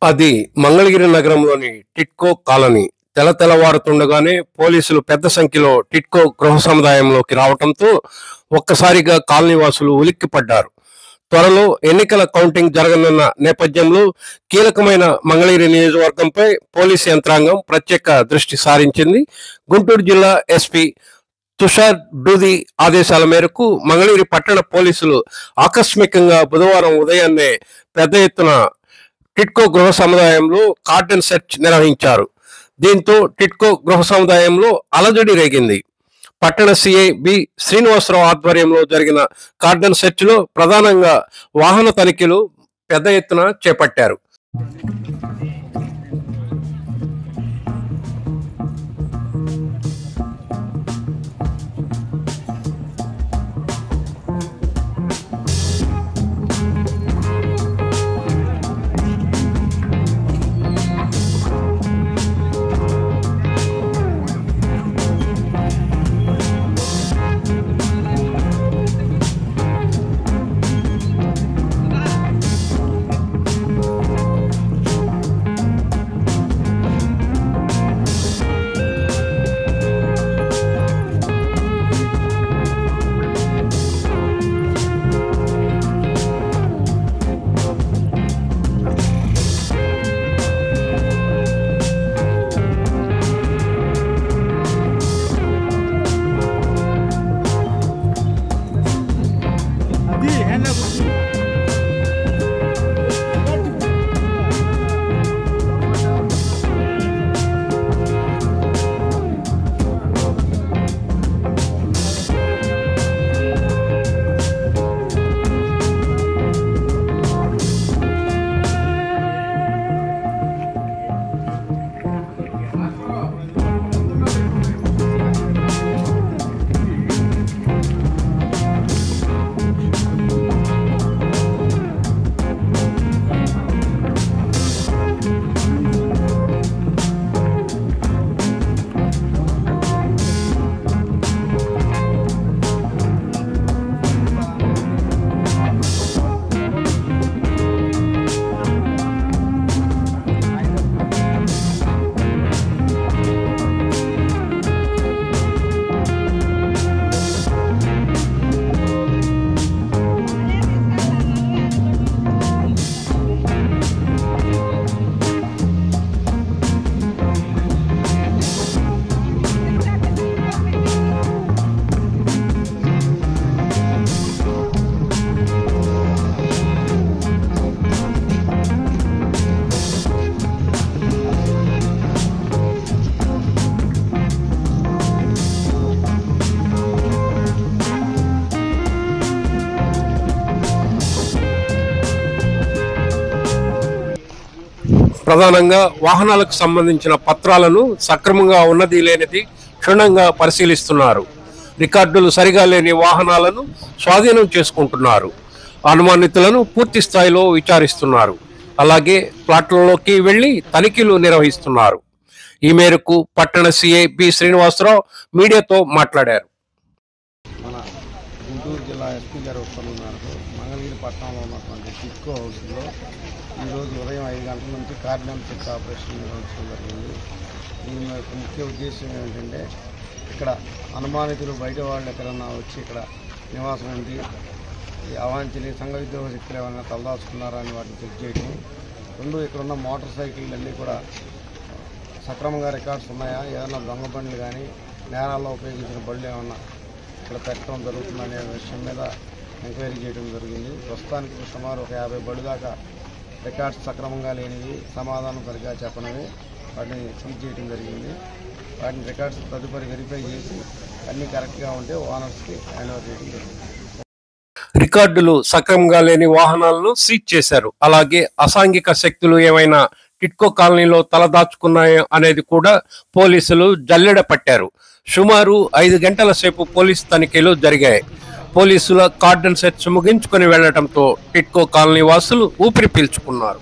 అది మంగళగిరి నగరంలోని టిట్కో కాలనీ. తెల్లవారుతుండగానే పోలీసులు పెద్ద సంఖ్యలో టిట్కో గృహ సముదాయంలోకి రావడంతో ఒక్కసారిగా కాలనీ వాసులు ఉలిక్కిపడ్డారు. త్వరలో ఎన్నికల కౌంటింగ్ జరగనున్న నేపథ్యంలో కీలకమైన మంగళగిరి నియోజకవర్గంపై పోలీసు యంత్రాంగం ప్రత్యేక దృష్టి సారించింది. గుంటూరు జిల్లా ఎస్పీ తుషార్ డూది ఆదేశాల మేరకు మంగళగిరి పట్టణ పోలీసులు ఆకస్మికంగా బుధవారం ఉదయాన్నే పెద్ద ఎత్తున టిట్కో గృహ సముదాయంలో కార్డన్ సెర్చ్ నిర్వహించారు. దీంతో టిట్కో గృహ సముదాయంలో అలజడి రేగింది. పట్టణ సిఐ బి శ్రీనివాసరావు ఆధ్వర్యంలో జరిగిన కార్డన్ సెర్చ్ లో ప్రధానంగా వాహన తనిఖీలు పెద్ద ఎత్తున చేపట్టారు. ప్రధానంగా వాహనాలకు సంబంధించిన పత్రాలను సక్రమంగా ఉన్నది లేనిది క్షుణ్ణంగా పరిశీలిస్తున్నారు. రికార్డులు సరిగా లేని వాహనాలను స్వాధీనం చేసుకుంటున్నారు. అనుమానితులను పూర్తి స్థాయిలో విచారిస్తున్నారు. అలాగే ప్లాట్లలోకి వెళ్లి తనిఖీలు నిర్వహిస్తున్నారు. ఈ మేరకు పట్టణ సిఐ బి శ్రీనివాసరావు మీడియాతో మాట్లాడారు. మన గుంటూరు జిల్లా ఎస్పీ గారు ఉత్తర్వుల మేరకు మంగళగిరి పట్టణంలో ఉన్నటువంటి టిట్కో హౌస్లో ఈరోజు ఉదయం 5 గంటల నుంచి కార్డన్ సెర్చ్ ఆపరేషన్ నిర్వహించడం జరిగింది. దీని యొక్క ముఖ్య ఉద్దేశం ఏంటంటే ఇక్కడ అనుమానితులు బయట వాళ్ళు ఎక్కడన్నా వచ్చి ఇక్కడ నివాసం ఏంటి అవాంఛనీయ సంఘ విద్రోహ శక్తులు ఏమైనా తలదాచుకున్నారా అని వాటిని చెక్ చేయడం. రెండు ఇక్కడున్న మోటార్ సైకిళ్ళు అన్నీ కూడా సక్రమంగా రికార్డ్స్ ఉన్నాయా, ఏదైనా దొంగ బండ్లు కానీ నేరాల్లో ఉపయోగించిన బళ్ళు ఏమన్నా ఇక్కడ పెట్టడం జరుగుతుందనే విషయం మీద ఎంక్వైరీ చేయడం జరిగింది. ప్రస్తుతానికి సుమారు ఒక 50 బళ్ళు దాకా రికార్డ్స్ సక్రమంగా లేనివి, సమాధానం సరిగ్గా చెప్పనివి వాటిని సీజ్ చేయడం జరిగింది. వాటిని రికార్డ్స్ తదుపరి వెరిఫై చేసి అన్నీ కరెక్ట్గా ఉంటే ఓనర్స్కి హ్యాండ్ ఓవర్ చేయడం జరిగింది. రికార్డులు సక్రమంగా లేని వాహనాలను సీజ్ చేశారు. అలాగే అసాంఘిక శక్తులు ఏమైనా టిట్కో కాలనీలో తలదాచుకున్నాయో అనేది కూడా పోలీసులు జల్లెడ పట్టారు. సుమారు 5 గంటల సేపు పోలీసు తనిఖీలు జరిగాయి. పోలీసుల కార్డన్ సెర్చ్ ముగించుకొని వెళ్లడంతో టిట్కో కాలనీ వాసులు ఊపిరి పీల్చుకున్నారు.